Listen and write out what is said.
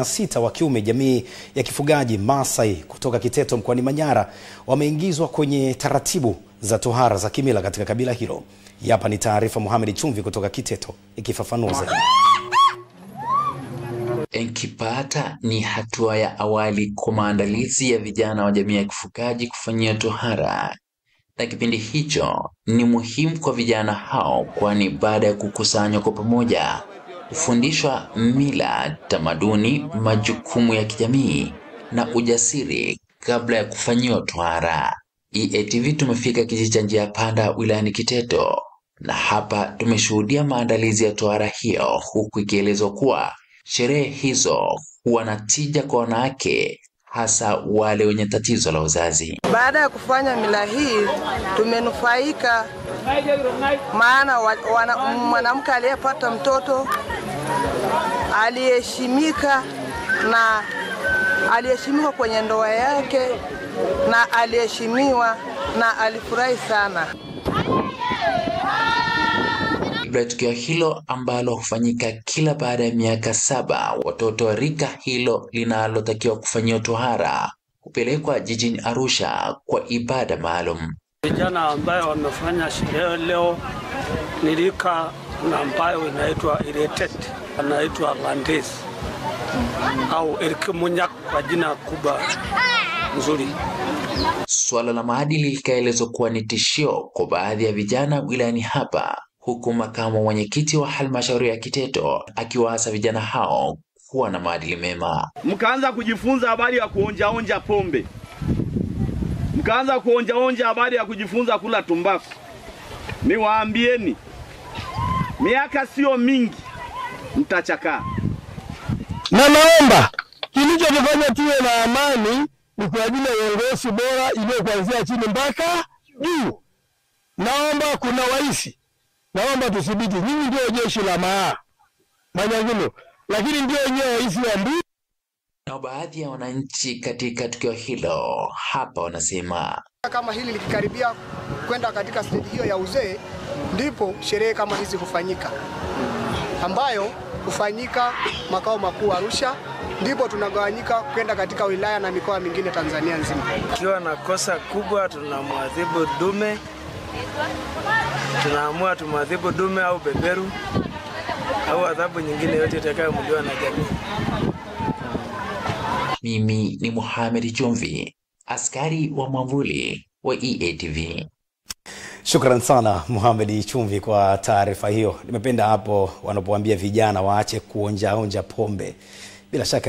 6 wa kiume jamii ya kifugaji Maasai kutoka Kiteto mkoani Manyara wameingizwa kwenye taratibu za tohara za kimila katika kabila hilo. Hapa ni taarifa Mohamed Chumvi kutoka Kiteto ikifafanua zaidi. Enkipata ni hatua ya awali kwa maandalizi ya vijana wa jamii ya kifugaji kufanyia tohara. Na kipindi hicho ni muhimu kwa vijana hao, kwani baada ya kukusanywa kwa pamoja kufundishwa mila, tamaduni, majukumu ya kijamii na ujasiri kabla ya kufanyiwa tohara. EATV tumefika kijiji cha Njia Panda wilayani Kiteto, na hapa tumeshuhudia maandalizi ya tohara hiyo, huku ikielezwa kuwa sherehe hizo huwa na tija kwa wanawake, hasa wale wenye tatizo la uzazi. Baada ya kufanya mila hii tumenufaika, maana mwanamke aliyepata mtoto aliheshimika na aliheshimiwa kwenye ndoa yake na aliheshimiwa na alifurahi sana. Tukio hilo ambalo hufanyika kila baada ya miaka 7, watoto wa rika hilo linalotakiwa kufanyiwa tohara hupelekwa jijini Arusha kwa ibada maalum. Vijana ambao wamefanya sherehe leo ni rika ambayo inaitwa Irete, anaitwa Landesi au Erkimunyak kwa jina kubwa nzuri. Swala la maadili likaelezwa kuwa ni tishio kwa baadhi ya vijana wilayani hapa, huku makamu mwenyekiti wa halmashauri ya Kiteto akiwaasa vijana hao kuwa na maadili mema. Mkaanza kujifunza habari ya kuonja pombe. Mkaanza kuonja habari ya kujifunza kula tumbaku. Niwaambieni, miaka sio mingi mtachakaa. Na naomba kilichotufanya tuwe na amani ni kwa ajili ya uongozi bora ile kuanzia chini mpaka juu. Naomba kuna waisi, naomba tuthibiti, nyinyi ndio jeshi la Manyangino, lakini ndio wenyewe waisi wa mbu. Na baadhi ya wananchi katika tukio hilo hapa wanasema, kama hili likikaribia kwenda katika stage hiyo ya uzee, ndipo sherehe kama hizi hufanyika, ambayo hufanyika makao makuu Arusha, ndipo tunagawanyika kwenda katika wilaya na mikoa mingine Tanzania nzima. Ikiwa na kosa kubwa tunamwadhibu dume, tunaamua tumwadhibu dume au beberu au adhabu nyingine yote itakayomliwa na jamii. Mimi ni Mohamed Chumvi, askari wa mwavuli wa EATV. Shukran sana Mohamed Chumvi kwa taarifa hiyo. Nimependa hapo wanapoambia vijana waache kuonja pombe. Bila shaka